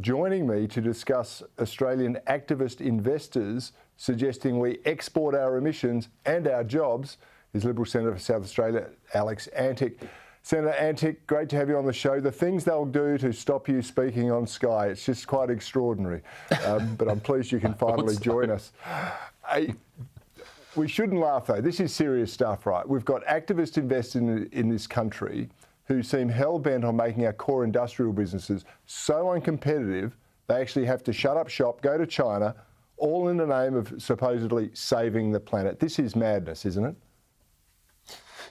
Joining me to discuss Australian activist investors suggesting we export our emissions and our jobs is Liberal Senator for South Australia, Alex Antic. Senator Antic, great to have you on the show. The things they'll do to stop you speaking on Sky, it's just quite extraordinary. But I'm pleased you can finally join us. We shouldn't laugh, though. This is serious stuff, right? We've got activist investors in this country who seem hell-bent on making our core industrial businesses so uncompetitive they actually have to shut up shop, go to China, all in the name of supposedly saving the planet. This is madness, isn't it?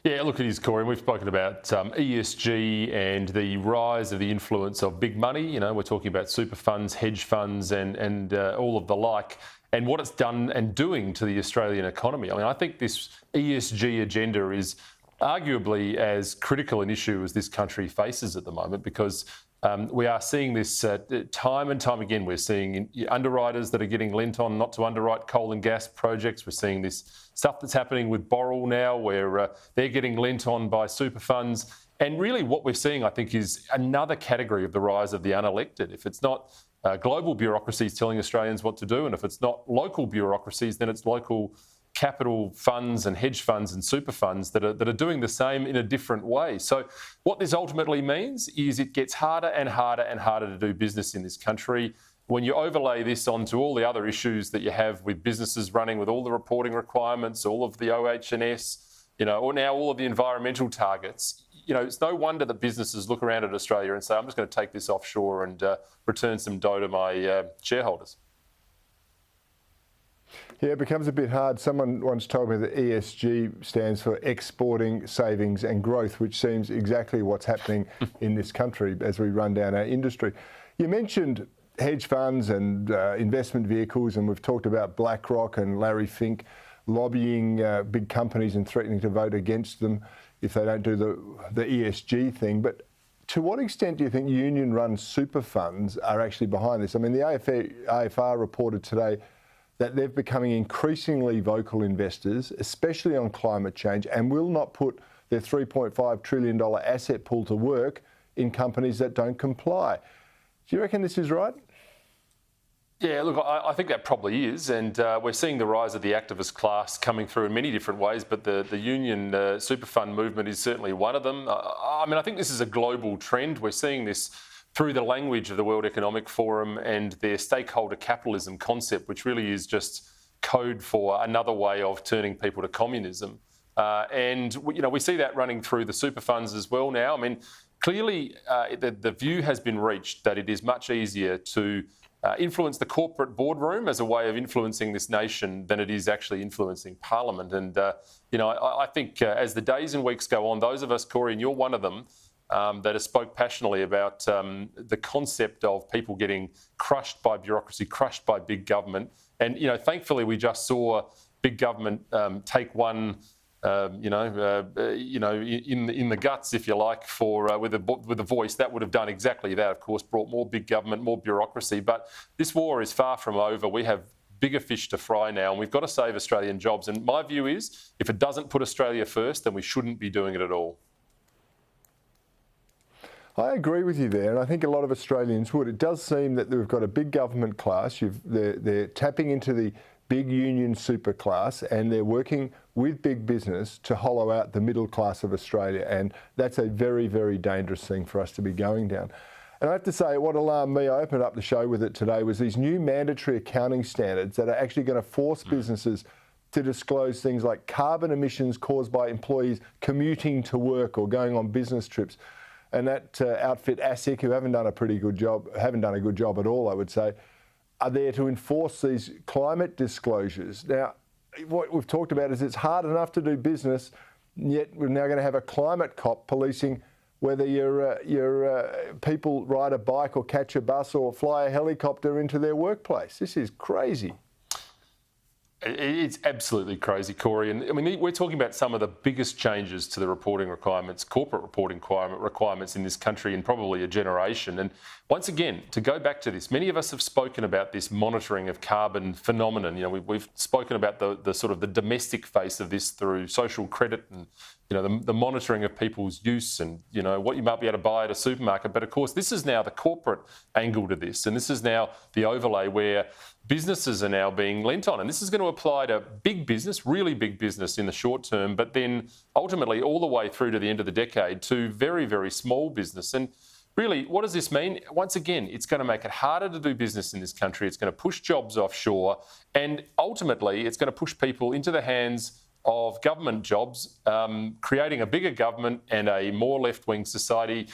Yeah, look, it is, Corey, and we've spoken about ESG and the rise of the influence of big money. You know, we're talking about super funds, hedge funds and all of the like, and what it's done and doing to the Australian economy. I mean, I think this ESG agenda is arguably as critical an issue as this country faces at the moment, because we are seeing this time and time again. We're seeing underwriters that are getting lent on not to underwrite coal and gas projects. We're seeing this stuff that's happening with Boral now, where they're getting lent on by super funds. And really what we're seeing, I think, is another category of the rise of the unelected. If it's not global bureaucracies telling Australians what to do, and if it's not local bureaucracies, then it's local capital funds and hedge funds and super funds that are doing the same in a different way. So what this ultimately means is it gets harder and harder and harder to do business in this country. When you overlay this onto all the other issues that you have with businesses running with all the reporting requirements, all of the OH&S, you know, or now all of the environmental targets, you know, it's no wonder that businesses look around at Australia and say, I'm just going to take this offshore and return some dough to my shareholders. Yeah, it becomes a bit hard. Someone once told me that ESG stands for exporting, savings and growth, which seems exactly what's happening in this country as we run down our industry. You mentioned hedge funds and investment vehicles, and we've talked about BlackRock and Larry Fink lobbying big companies and threatening to vote against them if they don't do the ESG thing. But to what extent do you think union-run super funds are actually behind this? I mean, the AFR reported today that they're becoming increasingly vocal investors, especially on climate change, and will not put their $3.5 trillion asset pool to work in companies that don't comply. Do you reckon this is right? Yeah, look, I think that probably is, and we're seeing the rise of the activist class coming through in many different ways, but the union super fund movement is certainly one of them. I mean, I think this is a global trend. We're seeing this through the language of the World Economic Forum and their stakeholder capitalism concept, which really is just code for another way of turning people to communism. And you know, we see that running through the super funds as well now. I mean, clearly the view has been reached that it is much easier to influence the corporate boardroom as a way of influencing this nation than it is actually influencing Parliament. And you know, I think as the days and weeks go on, those of us, Corey, and you're one of them, that has spoke passionately about the concept of people getting crushed by bureaucracy, crushed by big government. And, you know, thankfully we just saw big government take one, in the guts, if you like, for with a voice that would have done exactly that. Of course, brought more big government, more bureaucracy. But this war is far from over. We have bigger fish to fry now, and we've got to save Australian jobs. And my view is, if it doesn't put Australia first, then we shouldn't be doing it at all. I agree with you there, and I think a lot of Australians would. It does seem that we've got a big government class. They're tapping into the big union super class, and they're working with big business to hollow out the middle class of Australia, and that's a very, very dangerous thing for us to be going down. And I have to say, what alarmed me, I opened up the show with it today, was these new mandatory accounting standards that are actually going to force businesses to disclose things like carbon emissions caused by employees commuting to work or going on business trips. And that outfit, ASIC, who haven't done a good job at all, I would say, are there to enforce these climate disclosures. Now, what we've talked about is it's hard enough to do business, yet we're now going to have a climate cop policing whether your people ride a bike or catch a bus or fly a helicopter into their workplace. This is crazy. It's absolutely crazy, Corey. And I mean, we're talking about some of the biggest changes to the reporting requirements, corporate reporting requirements in this country in probably a generation. And once again, to go back to this, many of us have spoken about this monitoring of carbon phenomenon. You know, we've spoken about the sort of the domestic face of this through social credit and, you know, the monitoring of people's use and, you know, what you might be able to buy at a supermarket. But of course, this is now the corporate angle to this. And this is now the overlay where businesses are now being lent on. And this is going to apply to big business, really big business in the short term, but then ultimately all the way through to the end of the decade to very, very small business. And really, what does this mean? Once again, it's going to make it harder to do business in this country. It's going to push jobs offshore. And ultimately, it's going to push people into the hands of government jobs, creating a bigger government and a more left-wing society.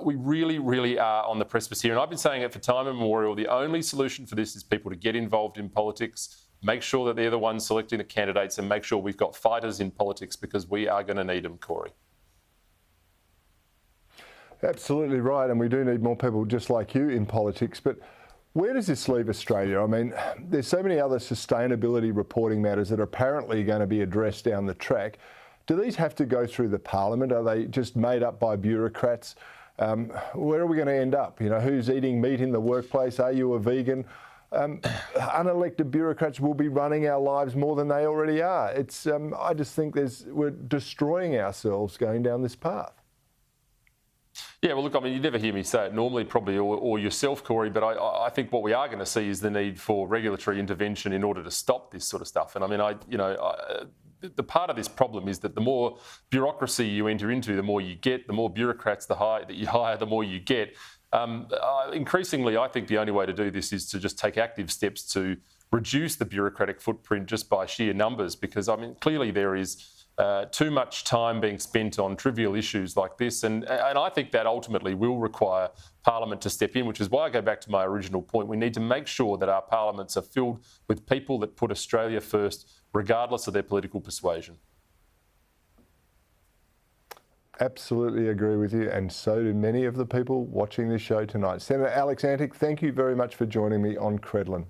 We really, really are on the precipice here. And I've been saying it for time immemorial. The only solution for this is people to get involved in politics, make sure that they're the ones selecting the candidates, and make sure we've got fighters in politics, because we are going to need them, Corey. Absolutely right. And we do need more people just like you in politics. But where does this leave Australia? I mean, there's so many other sustainability reporting matters that are apparently going to be addressed down the track. Do these have to go through the parliament? Are they just made up by bureaucrats? Where are we going to end up? You know, who's eating meat in the workplace? Are you a vegan? Unelected bureaucrats will be running our lives more than they already are. It's, I just think we're destroying ourselves going down this path. Yeah, well, look, I mean, you never hear me say it normally, probably, or yourself, Corey, but I think what we are going to see is the need for regulatory intervention in order to stop this sort of stuff. And I mean, the part of this problem is that the more bureaucracy you enter into, the more you get, the more bureaucrats that you hire, the more you get. Increasingly, I think the only way to do this is to just take active steps to reduce the bureaucratic footprint just by sheer numbers, because, I mean, clearly there is too much time being spent on trivial issues like this. And I think that ultimately will require Parliament to step in, which is why I go back to my original point. We need to make sure that our parliaments are filled with people that put Australia first, regardless of their political persuasion. Absolutely agree with you, and so do many of the people watching this show tonight. Senator Alex Antic, thank you very much for joining me on Credlin.